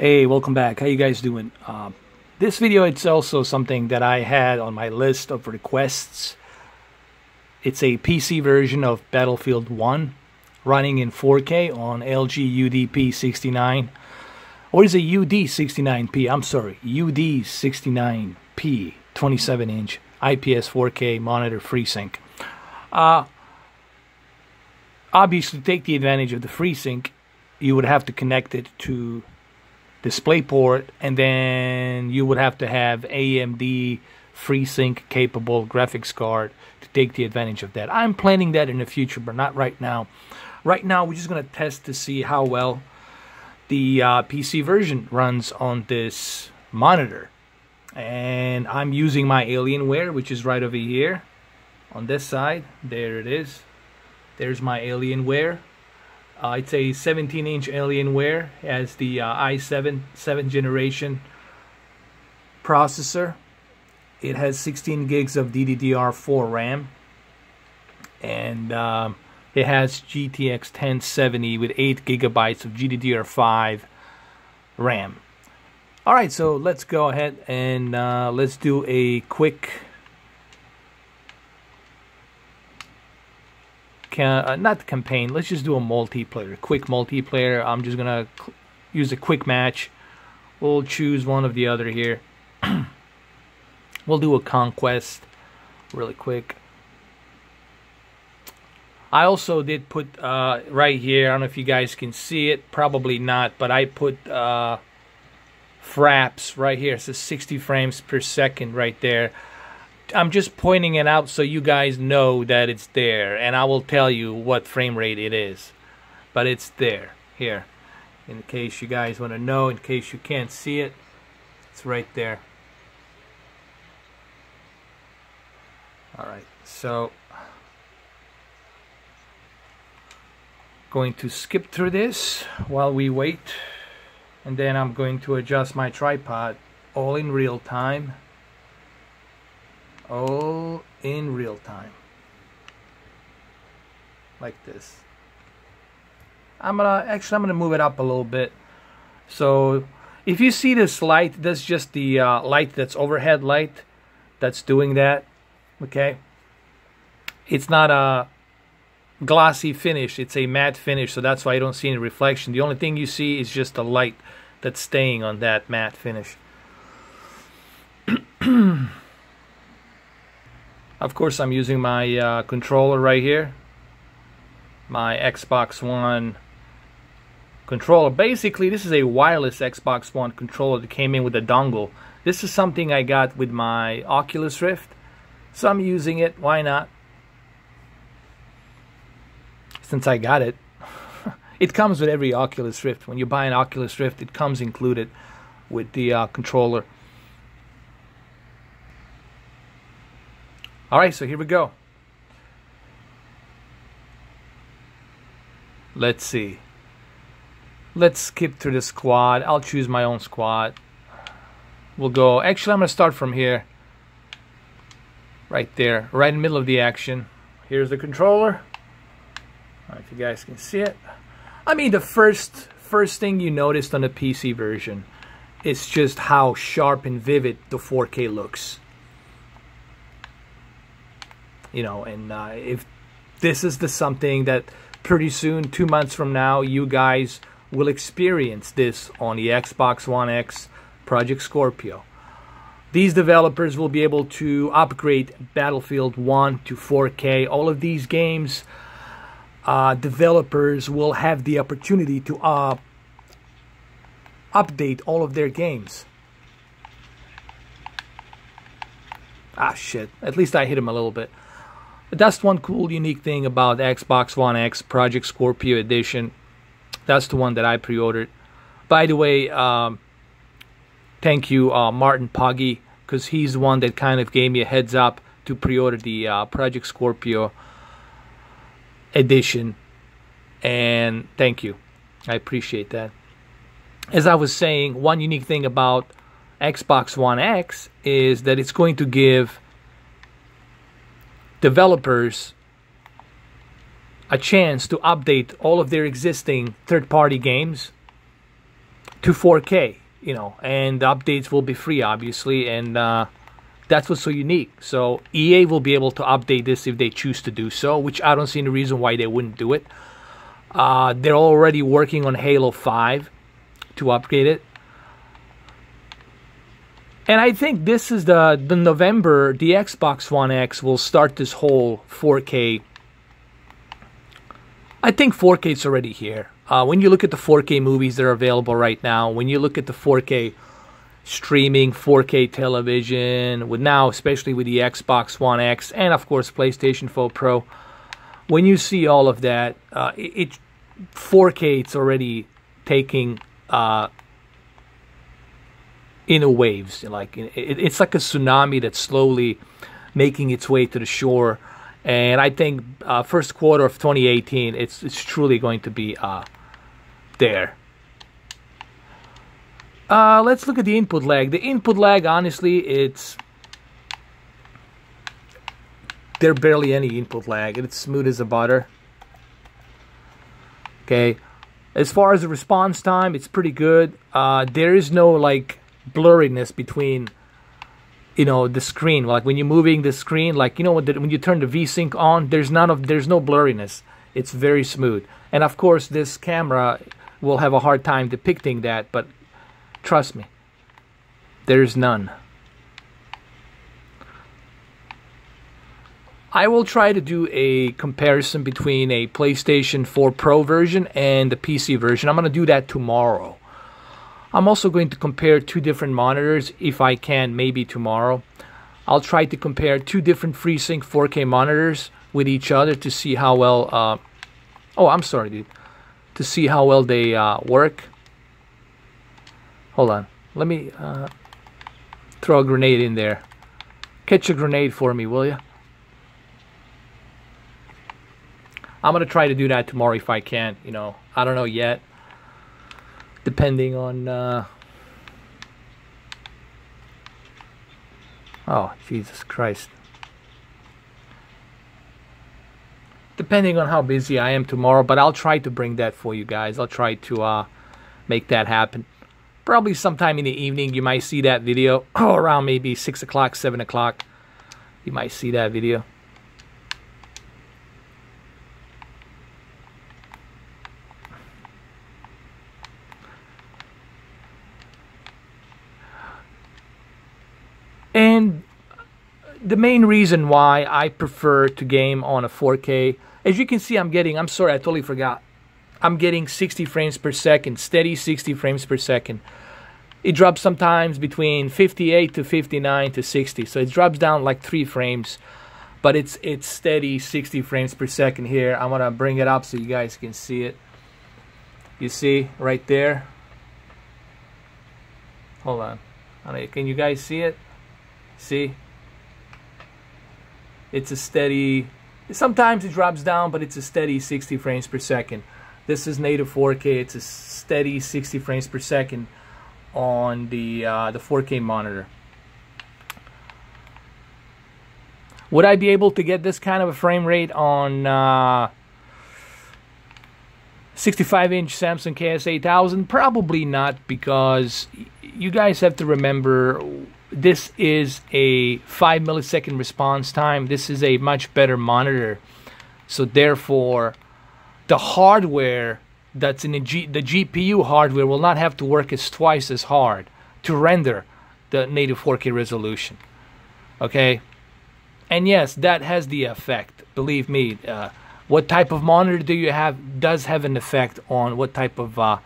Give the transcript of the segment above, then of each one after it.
Hey, welcome back. How you guys doing? This video, it's also something that I had on my list of requests. It's a PC version of Battlefield 1 running in 4K on LG UDP69. Or is it UD69P? I'm sorry, UD69P 27-inch IPS 4K monitor FreeSync. Obviously, to take the advantage of the FreeSync, you would have to connect it to DisplayPort, and then you would have to have AMD FreeSync capable graphics card to take the advantage of that. I'm planning that in the future, but not right now. Right now, we're just going to test to see how well the PC version runs on this monitor. And I'm using my Alienware, which is right over here on this side. There it is. There's my Alienware. It's a 17-inch Alienware. It has the i7 7th generation processor. It has 16 gigs of DDR4 RAM, and it has GTX 1070 with 8 gigabytes of GDDR5 RAM. Alright, so let's go ahead and let's do a quick not campaign, let's just do a multiplayer, quick multiplayer. I'm just gonna use a quick match. We'll choose one of the other here. We'll do a conquest really quick. I also did put right here, I don't know if you guys can see it, probably not, but I put fraps right here. It says 60 frames per second right there. I'm just pointing it out so you guys know that it's there, and I will tell you what frame rate it is, but it's there here in case you guys want to know, in case you can't see it. It's right there. Alright, so going to skip through this while we wait, and then I'm going to adjust my tripod all in real time. All in real time, like this. I'm gonna move it up a little bit. So if you see this light, that's just the light that's overhead light that's doing that. Okay, it's not a glossy finish, it's a matte finish, so that's why you don't see any reflection. The only thing you see is just the light that's staying on that matte finish. Of course, I'm using my controller right here, my Xbox One controller. Basically, this is a wireless Xbox One controller that came in with a dongle. This is something I got with my Oculus Rift, so I'm using it. Why not? Since I got it. It comes with every Oculus Rift. When you buy an Oculus Rift, it comes included with the controller. Alright, so here we go. Let's see. Let's skip through the squad. I'll choose my own squad. We'll go. Actually, I'm going to start from here. Right there. Right in the middle of the action. Here's the controller. I don't know if you guys can see it. I mean, the first thing you noticed on the PC version is just how sharp and vivid the 4K looks. You know, and if this is something that pretty soon, 2 months from now, you guys will experience this on the Xbox One X Project Scorpio. These developers will be able to upgrade Battlefield 1 to 4K. All of these games, developers will have the opportunity to update all of their games. Ah, shit. At least I hit him a little bit. That's one cool, unique thing about Xbox One X Project Scorpio Edition. That's the one that I pre-ordered. By the way, thank you, Martin Poggi, because he's the one that kind of gave me a heads up to pre-order the Project Scorpio Edition. And thank you. I appreciate that. As I was saying, one unique thing about Xbox One X is that it's going to give developers a chance to update all of their existing third-party games to 4K, you know, and the updates will be free, obviously, and that's what's so unique. So EA will be able to update this if they choose to do so, which I don't see any reason why they wouldn't do it. They're already working on Halo 5 to upgrade it. And I think this is the November, the Xbox One X will start this whole 4K. I think 4K is already here. When you look at the 4K movies that are available right now, when you look at the 4K streaming, 4K television, with now, especially with the Xbox One X and of course PlayStation 4 Pro, when you see all of that, 4K, it's already taking in a waves, like it's like a tsunami that's slowly making its way to the shore. And I think first quarter of 2018, it's truly going to be there. Let's look at the input lag. The input lag, honestly, there's barely any input lag. It's smooth as a butter. Okay, as far as the response time, it's pretty good. There is no like blurriness between, you know, the screen. Like when you're moving the screen, like, you know, when you turn the VSync on, there's no blurriness. It's very smooth. And of course, this camera will have a hard time depicting that, but trust me, there's none. I will try to do a comparison between a PlayStation 4 Pro version and the PC version. I'm going to do that tomorrow. I'm also going to compare two different monitors, if I can, maybe tomorrow. I'll try to compare two different FreeSync 4K monitors with each other to see how well... oh, I'm sorry, dude. To see how well they work. Hold on. Let me throw a grenade in there. Catch a grenade for me, will you? I'm going to try to do that tomorrow if I can. You know, I don't know yet. Depending on... oh, Jesus Christ. Depending on how busy I am tomorrow, but I'll try to bring that for you guys. I'll try to make that happen. Probably sometime in the evening you might see that video. Around maybe 6 o'clock, 7 o'clock. You might see that video. And the main reason why I prefer to game on a 4K, as you can see, I'm sorry, I totally forgot. I'm getting 60 frames per second, steady 60 frames per second. It drops sometimes between 58 to 59 to 60, so it drops down like 3 frames, but it's steady 60 frames per second here. I'm gonna bring it up so you guys can see it. You see right there? Hold on. Can you guys see it? See? It's a steady, sometimes it drops down, but it's a steady 60 frames per second. This is native 4K. It's a steady 60 frames per second on the 4K monitor. Would I be able to get this kind of a frame rate on 65-inch Samsung KS8000? Probably not, because you guys have to remember, this is a 5 millisecond response time. This is a much better monitor. So therefore, the hardware that's in the GPU hardware will not have to work twice as hard to render the native 4K resolution. Okay? And yes, that has the effect. Believe me, what type of monitor do you have does have an effect on what type of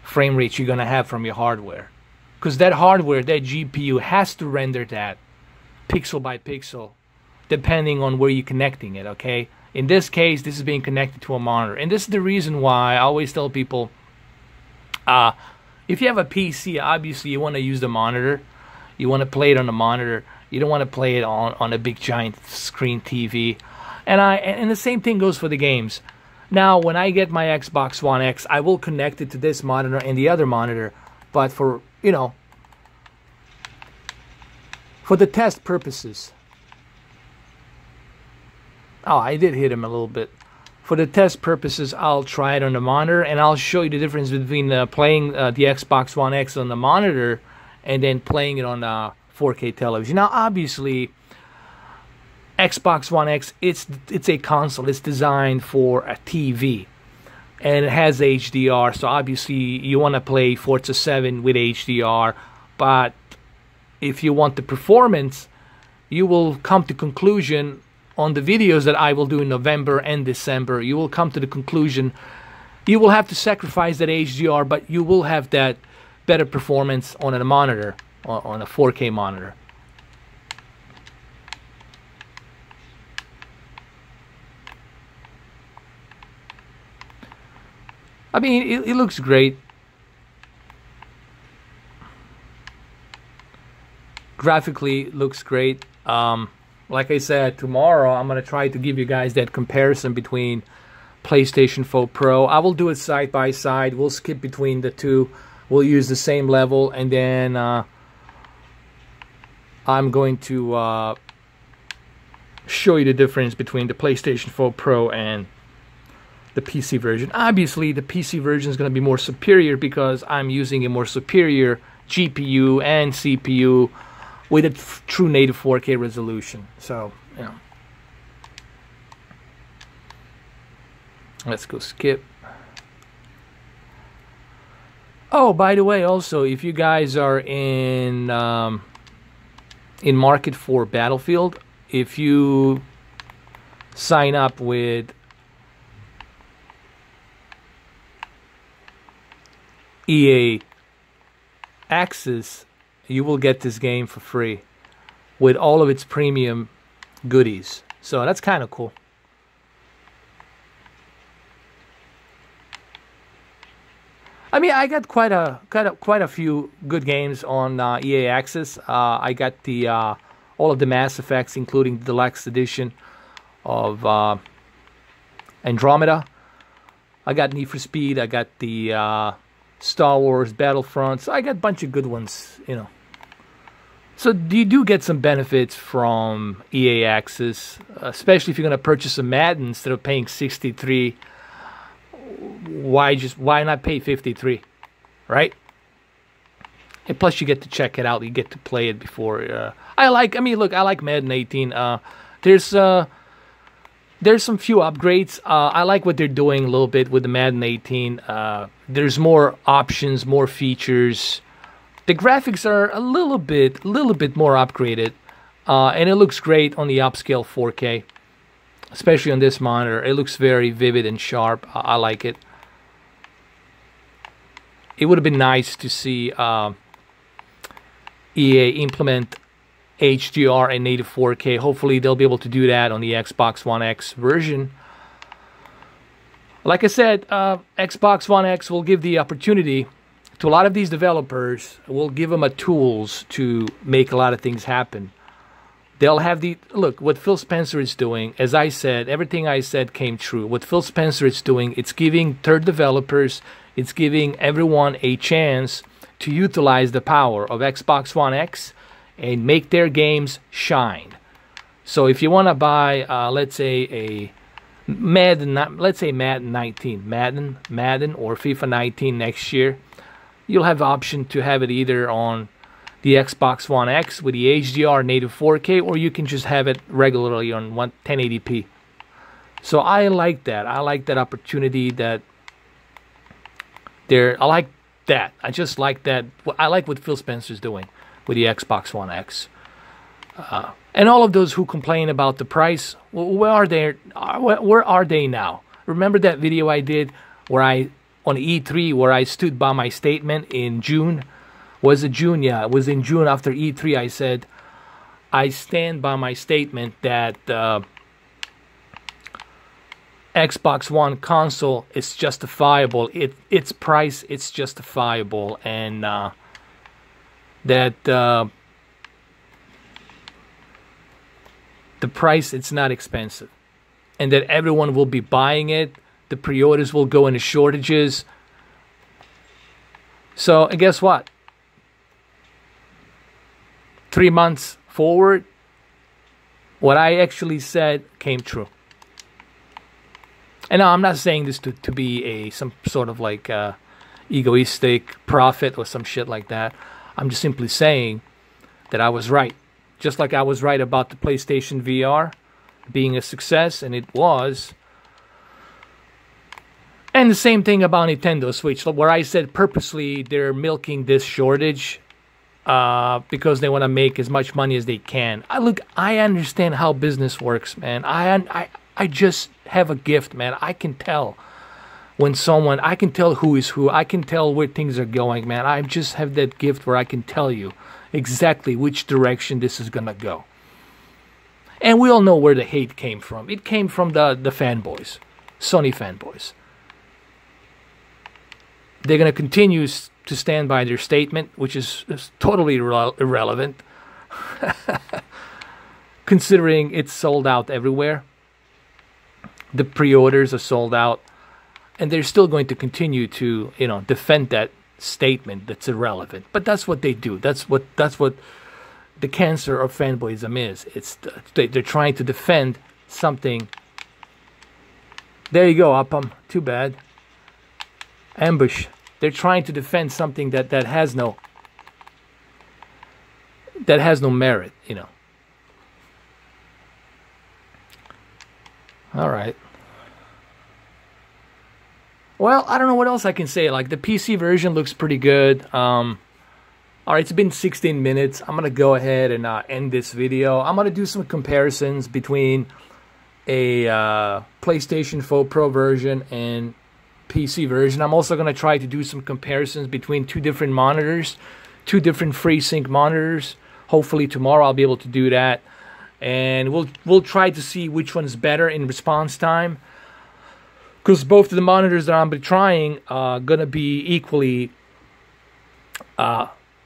frame rate you're going to have from your hardware. Because that hardware, that GPU, has to render that pixel by pixel depending on where you're connecting it, okay? In this case, this is being connected to a monitor. And this is the reason why I always tell people, if you have a PC, obviously you want to use the monitor. You want to play it on the monitor. You don't want to play it on a big giant screen TV. And the same thing goes for the games. Now, when I get my Xbox One X, I will connect it to this monitor and the other monitor. But for, you know, for the test purposes. Oh, I did hit him a little bit. for the test purposes, I'll try it on the monitor, and I'll show you the difference between playing the Xbox One X on the monitor and then playing it on 4K television. Now, obviously, Xbox One X, it's a console. It's designed for a TV, and it has HDR. So obviously, you want to play Forza 7 with HDR, but if you want the performance, you will come to conclusion on the videos that I will do in November and December. You will come to the conclusion you will have to sacrifice that HDR, but you will have that better performance on a monitor, on a 4K monitor. I mean, it looks great. Graphically, it looks great. Like I said, tomorrow I'm going to try to give you guys that comparison between PlayStation 4 Pro. I will do it side by side. We'll skip between the two. We'll use the same level, and then I'm going to show you the difference between the PlayStation 4 Pro and the PC version. Obviously, the PC version is going to be more superior because I'm using a more superior GPU and CPU with a true native 4K resolution. So, you know. Let's go skip. Oh, by the way, also, if you guys are in market for Battlefield, if you sign up with EA Access, you will get this game for free with all of its premium goodies. So that's kind of cool. I mean, I got quite a few good games on EA Access. I got the all of the Mass Effects, including the deluxe edition of Andromeda. I got Need for Speed. I got the Star Wars Battlefront. So I got a bunch of good ones, you know. So you do get some benefits from EA Access, especially if you're going to purchase a Madden instead of paying $63. Why not pay $53, right? And plus you get to check it out. You get to play it before. I like Madden 18. There's some few upgrades. I like what they're doing a little bit with the Madden 18. There's more options, more features. The graphics are a little bit more upgraded, and it looks great on the upscale 4K, especially on this monitor. It looks very vivid and sharp. I like it. It would have been nice to see EA implement HDR and native 4K. Hopefully they'll be able to do that on the Xbox One X version. Like I said, Xbox One X will give the opportunity to a lot of these developers. Will give them tools to make a lot of things happen. They'll have look, what Phil Spencer is doing, as I said, everything I said came true. What Phil Spencer is doing, it's giving third developers, it's giving everyone a chance to utilize the power of Xbox One X and make their games shine. So if you want to buy, let's say a Madden 19, Madden or FIFA 19 next year, you'll have the option to have it either on the Xbox One X with the HDR native 4K, or you can just have it regularly on 1080p. So I like that. I like that opportunity that I like that. I just like that. I like what Phil Spencer's doing with the Xbox One X. And all of those who complain about the price, where are they now? Remember that video I did where on E3 where I stood by my statement in June? Was it June? Yeah, it was in June after E3. I said, I stand by my statement that Xbox One console is justifiable. Its price, it's justifiable. And that the price, it's not expensive. And that everyone will be buying it. The pre-orders will go into shortages. So, and guess what? 3 months forward, what I actually said came true. And now I'm not saying this to be some sort of like egoistic prophet or some shit like that. I'm just simply saying that I was right. Just like I was right about the PlayStation VR being a success, and it was. And the same thing about Nintendo Switch, where I said purposely they're milking this shortage because they want to make as much money as they can. I understand how business works, man. I just have a gift, man. I can tell when someone, I can tell who is who. I can tell where things are going, man. I just have that gift where I can tell you exactly which direction this is going to go. And we all know where the hate came from. It came from the fanboys, Sony fanboys. They're going to continue to stand by their statement, which is totally irrelevant, considering it's sold out everywhere. The pre-orders are sold out, and they're still going to continue to, defend that statement that's irrelevant. But that's what they do. That's what the cancer of fanboyism is. They're trying to defend something. There you go, Upham. Too bad. Ambush. They're trying to defend something that has no merit, All right. Well, I don't know what else I can say. Like, the PC version looks pretty good. All right, it's been 16 minutes. I'm going to go ahead and end this video. I'm going to do some comparisons between a PlayStation 4 Pro version and PC version. I'm also going to try to do some comparisons between two different monitors, two different FreeSync monitors. Hopefully tomorrow I'll be able to do that. And we'll try to see which one's better in response time, because both of the monitors that I'm trying are going to be equally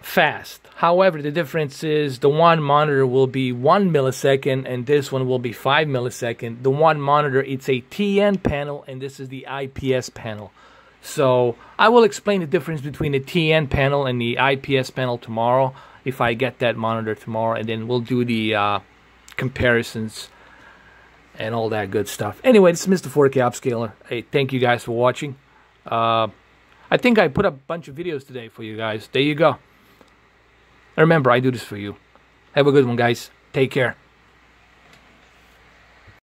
fast. However, the difference is the one monitor will be 1 millisecond and this one will be 5 milliseconds. The one monitor, it's a TN panel, and this is the IPS panel. So I will explain the difference between the TN panel and the IPS panel tomorrow, if I get that monitor tomorrow, and then we'll do the comparisons and all that good stuff. Anyway, this is Mr. 4K Upscaler. Hey, thank you guys for watching. I think I put up a bunch of videos today for you guys. There you go. Remember, I do this for you. Have a good one, guys. Take care.